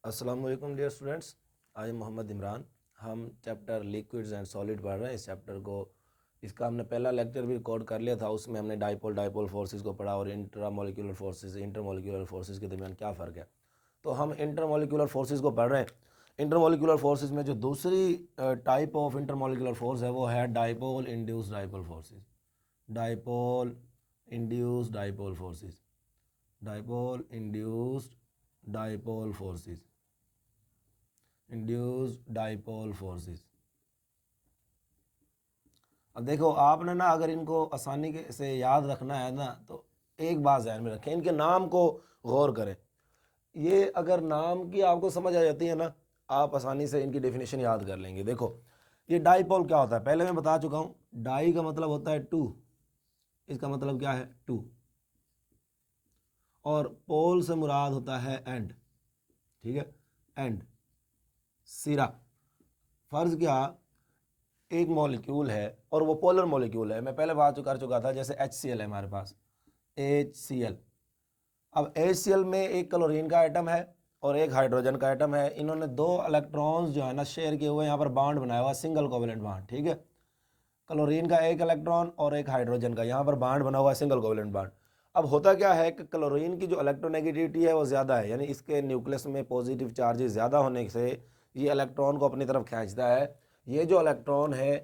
अस्सलाम वालेकुम dear students, I am Mohammad Imran. हम चैप्टर लिक्विड्स एंड सॉलिड पढ़ रहे हैं। इस चैप्टर को इसका हमने पहला लेक्चर भी रिकॉर्ड कर लिया था। उसमें हमने डाइपोल फोर्सेस को पढ़ा और इंट्रामोलिकुलर फोर्सेस इंटरमोलिकुलर फोर्सेस के दरमियान क्या फ़र्क है। तो हम इंटरमोलिकुलर फोर्सेस को पढ़ रहे हैं। इंटरमोलिकुलर फोर्सेस में जो दूसरी टाइप ऑफ इंटरमोलिकुलर फोर्स है वो है dipole induce dipole forces. Dipole induce dipole forces, dipole induced dipole forces, induced dipole forces. अब देखो आपने ना, अगर इनको आसानी से याद रखना है ना, तो एक बात ध्यान में रखें, इनके नाम को गौर करें। ये अगर नाम की आपको समझ आ जाती है ना, आप आसानी से इनकी डेफिनेशन याद कर लेंगे। देखो ये डाइपोल क्या होता है, पहले मैं बता चुका हूँ। डाई का मतलब होता है टू, इसका मतलब क्या है टू, और पोल से मुराद होता है एंड। ठीक है, एंड, सिरा। फर्ज क्या, एक मॉलिक्यूल है और वो पोलर मॉलिक्यूल है। मैं पहले बात कर चुका था, जैसे HCl है हमारे पास, HCl। अब HCl में एक क्लोरीन का आइटम है और एक हाइड्रोजन का आइटम है। इन्होंने दो इलेक्ट्रॉन्स जो है ना शेयर किए हुए, यहाँ पर बॉन्ड बनाया हुआ, सिंगल कोवेलेंट बॉन्ड। ठीक है, क्लोरीन का एक इलेक्ट्रॉन और एक हाइड्रोजन का, यहाँ पर बॉन्ड बना हुआ सिंगल कोवेलेंट बॉन्ड। अब होता क्या है कि क्लोरीन की जो इलेक्ट्रोनेगेटिविटी है वो ज़्यादा है, यानी इसके न्यूक्लियस में पॉजिटिव चार्जेस ज़्यादा होने से ये इलेक्ट्रॉन को अपनी तरफ खींचता है। ये जो इलेक्ट्रॉन है,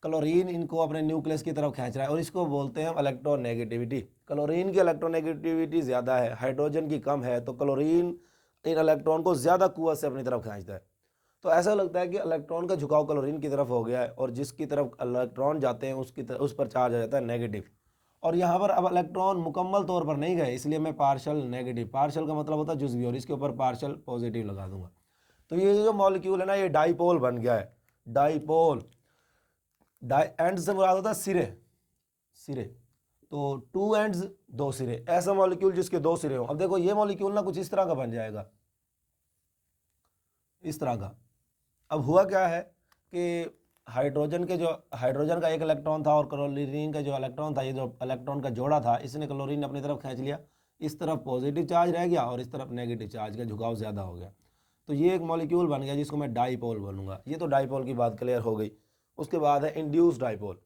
क्लोरीन इनको अपने न्यूक्लियस की तरफ खींच रहा है और इसको बोलते हैं हम इलेक्ट्रोनेगेटिविटी। क्लोरीन की इलेक्ट्रोनेगेटिविटी ज़्यादा है, हाइड्रोजन की कम है, तो क्लोरीन इन इलेक्ट्रॉन को ज़्यादा कुव्वत से अपनी तरफ खींचता है। तो ऐसा लगता है कि इलेक्ट्रॉन का झुकाव क्लोरीन की तरफ हो गया है और जिसकी तरफ इलेक्ट्रॉन जाते हैं उस पर चार्ज आ जाता है नेगेटिव। और यहाँ पर अब इलेक्ट्रॉन मुकम्मल तौर पर नहीं गए, इसलिए मैं पार्शल नेगेटिव, पार्शल का मतलब होता है जुज़वी, और इसके ऊपर पार्शल पॉजिटिव लगा दूंगा। तो ये जो मॉलिक्यूल है ना, ये डाइपोल बन गया है। डाइपोल, डाई एंड से मुराद होता है सिरे, सिरे। तो टू एंड्स, दो सिरे, ऐसा मॉलिक्यूल जिसके दो सिरे हो। अब देखो ये मॉलिक्यूल ना कुछ इस तरह का बन जाएगा, इस तरह का। अब हुआ क्या है कि हाइड्रोजन का एक इलेक्ट्रॉन था और क्लोरीन का जो इलेक्ट्रॉन था, ये जो इलेक्ट्रॉन का जोड़ा था, इसने क्लोरीन अपनी तरफ खींच लिया। इस तरफ पॉजिटिव चार्ज रह गया और इस तरफ नेगेटिव चार्ज का झुकाव ज़्यादा हो गया। तो ये एक मॉलिक्यूल बन गया जिसको मैं डाइपोल बोलूँगा। ये तो डाइपोल की बात क्लियर हो गई। उसके बाद है इंड्यूस डाइपोल।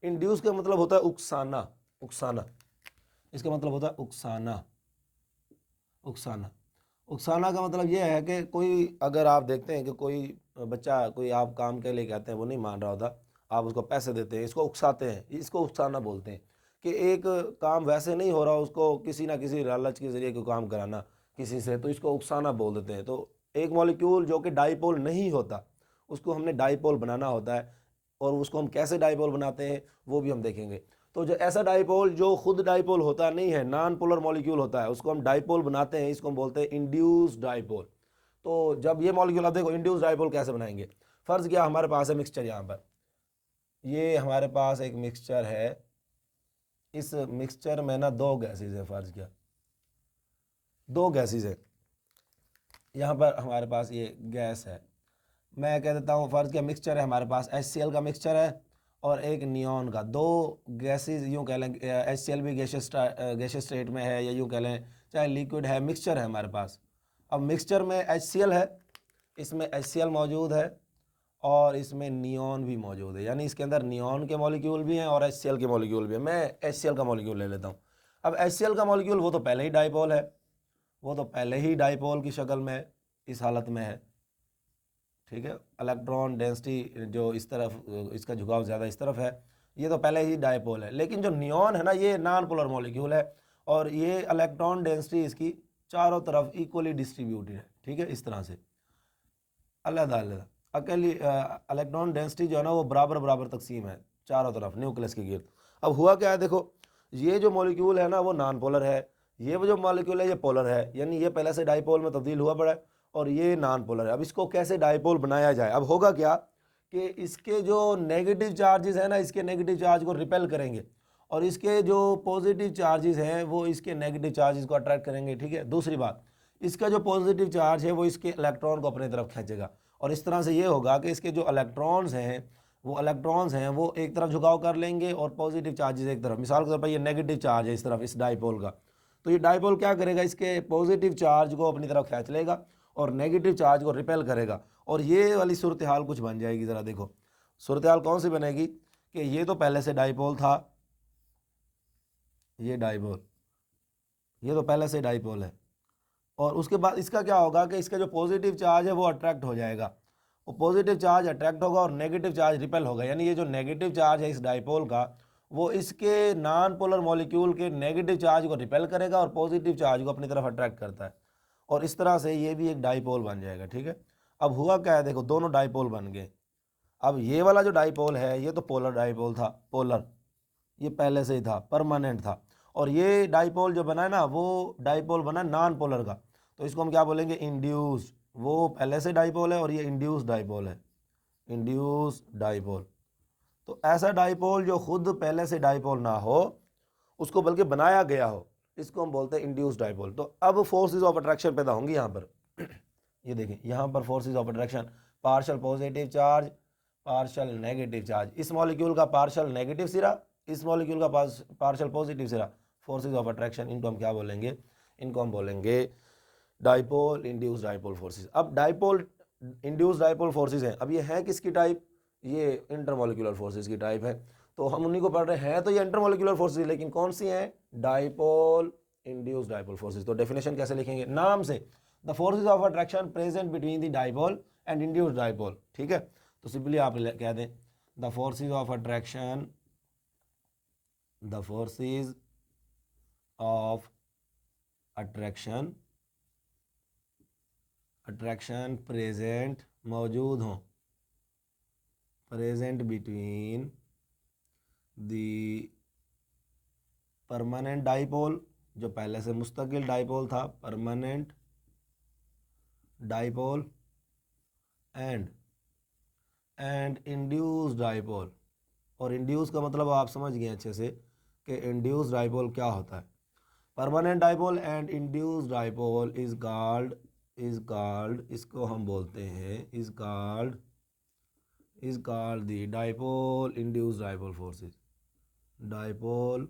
इंड्यूस का मतलब होता है उकसाना, उकसाना। इसका मतलब होता है उकसाना, उकसाना। उकसाना का मतलब ये है कि कोई, अगर आप देखते हैं कि कोई बच्चा कोई आप काम के लिए कहते हैं, वो नहीं मान रहा होता, आप उसको पैसे देते हैं, इसको उकसाते हैं, इसको उकसाना बोलते हैं। कि एक काम वैसे नहीं हो रहा, उसको किसी ना किसी लालच के ज़रिए कोई काम कराना किसी से, तो इसको उकसाना बोल देते हैं। तो एक मॉलिक्यूल जो कि डाइपोल नहीं होता, उसको हमने डाइपोल बनाना होता है, और उसको हम कैसे डाइपोल बनाते हैं वो भी हम देखेंगे। तो जो ऐसा डाइपोल जो खुद डाइपोल होता नहीं है, नॉन पोलर मॉलिक्यूल होता है, उसको हम डाइपोल बनाते हैं, इसको हम बोलते हैं इंड्यूस डाइपोल। तो जब ये मॉलिक्यूल, आप देखो इंड्यूस डाइपोल कैसे बनाएंगे। फ़र्ज़ किया हमारे पास है मिक्सचर, यहाँ पर ये हमारे पास एक मिक्सचर है। इस मिक्सचर में ना दो गैसेज है, फ़र्ज़ किया दो गैसेज है। यहाँ पर हमारे पास ये गैस है, मैं कह देता हूँ फ़र्ज़ किया मिक्सचर है हमारे पास, HCl का मिक्सचर है और एक नियॉन का। दो गैसेज यूँ कह लें, HCl भी गैसियस स्टेट में है, या यूँ कह लें चाहे लिक्विड है, मिक्सचर है हमारे पास। अब मिक्सचर में HCl है, इसमें HCl मौजूद है और इसमें नियॉन भी मौजूद है, यानी इसके अंदर नियॉन के मॉलिक्यूल भी हैं और HCl के मॉलिक्यूल भी हैं। मैं HCl का मॉलिक्यूल ले लेता हूँ। अब HCl का मॉलिक्यूल वो तो पहले ही डाइपोल है, वो तो पहले ही डाइपोल की शक्ल में इस हालत में है। ठीक है, इलेक्ट्रॉन डेंसिटी जो इस तरफ, इसका झुकाव ज़्यादा इस तरफ है, ये तो पहले ही डाइपोल है। लेकिन जो नियॉन है ना, ये नॉन पोलर मॉलिक्यूल है और ये इलेक्ट्रॉन डेंसिटी इसकी चारों तरफ इक्वली डिस्ट्रीब्यूटेड है। ठीक है, इस तरह से अलग अलग अकेली इलेक्ट्रॉन डेंसिटी जो है ना, वो बराबर बराबर तकसीम है चारों तरफ न्यूक्लियस के गिर्द। अब हुआ क्या है, देखो ये जो मॉलिक्यूल है ना वो नॉन पोलर है, ये जो मॉलिक्यूल है ये पोलर है, यानी ये पहले से डाइपोल में तब्दील हुआ पड़ा है और ये नॉन पोलर है। अब इसको कैसे डाइपोल बनाया जाए। अब होगा क्या कि इसके जो नेगेटिव चार्जेस हैं ना, इसके नेगेटिव चार्ज को रिपेल करेंगे और इसके जो पॉजिटिव चार्जेस हैं वो इसके नेगेटिव चार्जेस को अट्रैक्ट करेंगे। ठीक है, दूसरी बात, इसका जो पॉजिटिव चार्ज है वो इसके इलेक्ट्रॉन को अपनी तरफ खींचेगा और इस तरह से ये होगा कि इसके जो इलेक्ट्रॉन्स हैं वो एक तरफ झुकाव कर लेंगे और पॉजिटिव चार्जेस एक तरफ। मिसाल के तौर पर ये नेगेटिव चार्ज है इस तरफ, इस डाइपोल का, तो ये डाइपोल क्या करेगा, इसके पॉजिटिव चार्ज को अपनी तरफ खींच लेगा और नेगेटिव चार्ज को रिपेल करेगा। और ये वाली सूरत हाल कुछ बन जाएगी। ज़रा देखो सूरत हाल कौन सी बनेगी कि ये तो पहले से डाइपोल था, ये डाइपोल, ये तो पहले से डाइपोल है, और उसके बाद इसका क्या होगा कि इसका जो पॉजिटिव चार्ज है वो अट्रैक्ट हो जाएगा, वो पॉजिटिव चार्ज अट्रैक्ट होगा और नेगेटिव चार्ज रिपेल होगा। यानी ये जो नेगेटिव चार्ज है इस डाइपोल का वो इसके नॉन पोलर मॉलिक्यूल के नेगेटिव चार्ज को रिपेल करेगा और पॉजिटिव चार्ज को अपनी तरफ अट्रैक्ट करता है, और इस तरह से ये भी एक डाइपोल बन जाएगा। ठीक है, अब हुआ क्या है, देखो दोनों डाइपोल बन गए। अब ये वाला जो डाइपोल है ये तो पोलर डाइपोल था, पोलर, ये पहले से ही था, परमानेंट था, और ये डाइपोल जो बना है ना वो डाइपोल बना नॉन पोलर का, तो इसको हम क्या बोलेंगे, इंड्यूस्ड। वो पहले से डाइपोल है और ये इंड्यूस्ड डाइपोल है, इंड्यूस्ड डाइपोल। तो ऐसा डाइपोल जो खुद पहले से डाइपोल ना हो, उसको बल्कि बनाया गया हो, इसको हम बोलते हैं इंड्यूस्ड डाइपोल। तो अब फोर्सेस ऑफ अट्रैक्शन पैदा होंगी यहाँ पर। ये देखिए यहाँ पर forces of attraction, partial positive charge, partial negative charge, इस मॉलिक्यूल का पार्शियल नेगेटिव सिरा, इस मॉलिक्यूल का पार्शियल पॉजिटिव सिरा, फोर्सेस ऑफ अट्रैक्शन, इनको हम क्या बोलेंगे, इनको हम बोलेंगे डाइपोल इंड्यूस्ड डाइपोल फोर्सेस। अब डाइपोल इंड्यूस्ड डाइपोल फोर्सेस हैं, अब ये है किसकी टाइप, ये इंटरमॉलिक्यूलर फोर्सेस की टाइप है, तो हम उन्हीं को पढ़ रहे हैं। तो ये इंटरमॉलिक्यूलर फोर्सेस, लेकिन कौन सी हैं, डाइपोल इंड्यूस्ड डाइपोल फोर्सेस। तो डेफिनेशन कैसे लिखेंगे, नाम से, the forces of attraction present between the dipole and induced dipole. ठीक है, तो सिंपली आप कह दें the forces of attraction, the forces of attraction, attraction present, मौजूद हों, present between the permanent dipole, जो पहले से मुस्तकिल डाइपोल था, permanent dipole, and induced dipole. और इंड्यूस का मतलब आप समझ गए अच्छे से कि इंड्यूस्ड डाइपोल क्या होता है। Permanent dipole and induced dipole is called, इसको हम बोलते हैं, is called the dipole induced dipole forces, dipole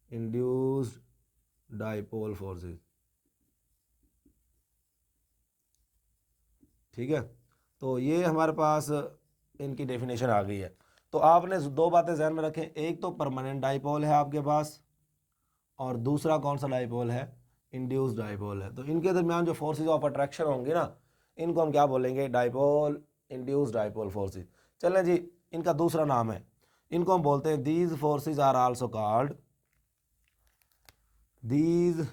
induced dipole forces. ठीक है, तो ये हमारे पास इनकी डेफिनेशन आ गई है। तो आपने दो बातें ध्यान में रखें, एक तो परमानेंट डाइपोल है आपके पास, और दूसरा कौन सा डाइपोल है, इंड्यूस्ड डाइपोल है। तो इनके दरमियान जो फोर्सेस ऑफ अट्रैक्शन होंगे ना, इनको हम क्या बोलेंगे, डाइपोल इंड्यूस्ड डाइपोल फोर्सेस। चलें जी, इनका दूसरा नाम है, इनको हम बोलते हैं these forces are also called, these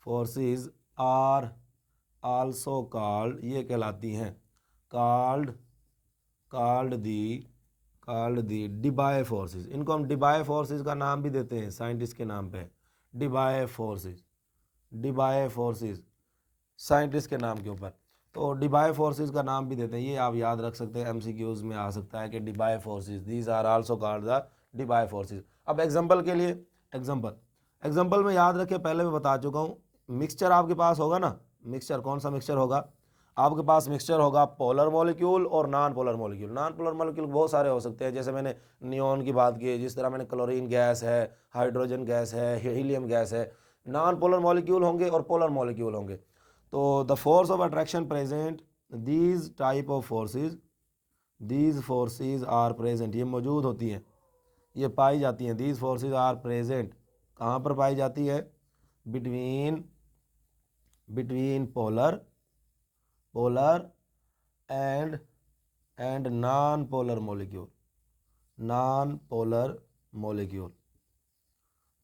forces are also called, ये कहलाती हैं कॉल्ड दी डिबाय फोर्सेस। इनको हम डिबाय फोर्सेस का नाम भी देते हैं, साइंटिस्ट के नाम पे, डिबाय फोर्सेस साइंटिस्ट के नाम के ऊपर। तो डिबाय फोर्सेस का नाम भी देते हैं, ये आप याद रख सकते हैं, एमसीक्यूज में आ सकता है कि Debye forces, these are also called the Debye forces. अब एग्जांपल के लिए, एग्जांपल में याद रखें, पहले मैं बता चुका हूँ, मिक्सचर आपके पास होगा ना, मिक्सचर, कौन सा मिक्सचर होगा आपके पास, मिक्सचर होगा पोलर मॉलिक्यूल और non polar molecule. Non polar molecule बहुत सारे हो सकते हैं, जैसे मैंने नियॉन की बात की, जिस तरह मैंने क्लोरीन गैस है, हाइड्रोजन गैस है, हीलियम गैस है। नॉन पोलर मॉलिक्यूल होंगे और पोलर मॉलिक्यूल होंगे। तो the force of attraction present, these type of forces, these forces are present, ये मौजूद होती हैं, ये पाई जाती हैं, दीज फोर्सेस आर प्रेजेंट, कहाँ पर पाई जाती है, between polar and non polar molecule.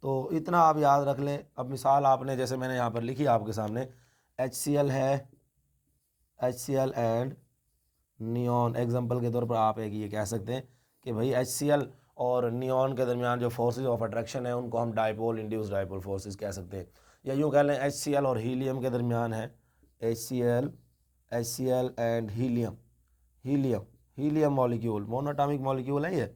तो इतना आप याद रख लें। अब मिसाल आपने, जैसे मैंने यहाँ पर लिखी आपके सामने, HCl है, HCl एंड नियॉन, एग्जांपल के तौर पर आप एक ये कह सकते हैं कि भाई HCl और नियॉन के दरमियान जो फोर्सेस ऑफ अट्रैक्शन है उनको हम डाइपोल इंड्यूस्ड डाइपोल फोर्सेस कह सकते हैं। या यूँ कह लें HCl और हीलियम के दरमियान है, HCl and helium molecule, monoatomic molecule है ये,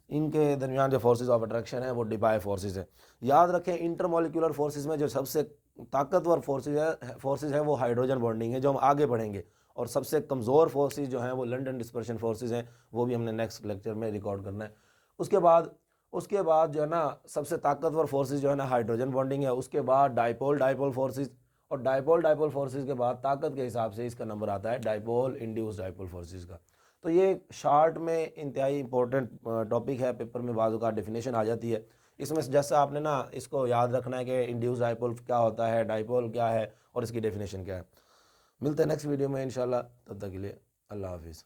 इनके दरमियान जो फोर्सेस ऑफ अट्रैक्शन है वो डिबाय फोर्सेस है। याद रखें, इंटरमॉलिक्यूलर फोर्सेस में जो सबसे ताकतवर फोर्सेस है वो हाइड्रोजन बॉन्डिंग है, जो हम आगे बढ़ेंगे, और सबसे कमज़ोर फोर्सेस जो हैं वो लंदन डिस्पर्शन फोर्सेस हैं, वो भी हमने नेक्स्ट लेक्चर में रिकॉर्ड करना है। उसके बाद उसके बाद जो है ना सबसे ताकतवर फोर्सेस जो है ना हाइड्रोजन बॉन्डिंग है, उसके बाद डाइपोल डाइपोल फोर्सेस, और डाइपोल डाइपोल फोर्सेस के बाद ताकत के हिसाब से इसका नंबर आता है डाइपोल इंड्यूस डाइपोल फोर्सेस का। तो ये शार्ट में इंतहाई इंपॉर्टेंट टॉपिक है, पेपर में बाजू का डेफिनेशन आ जाती है। इसमें जैसे आपने ना इसको याद रखना है कि इंड्यूस डाइपोल क्या होता है, डाइपोल क्या है और इसकी डेफिनेशन क्या है। मिलते हैं नेक्स्ट वीडियो में इंशाल्लाह, तब तक के लिए अल्लाह हाफिज़।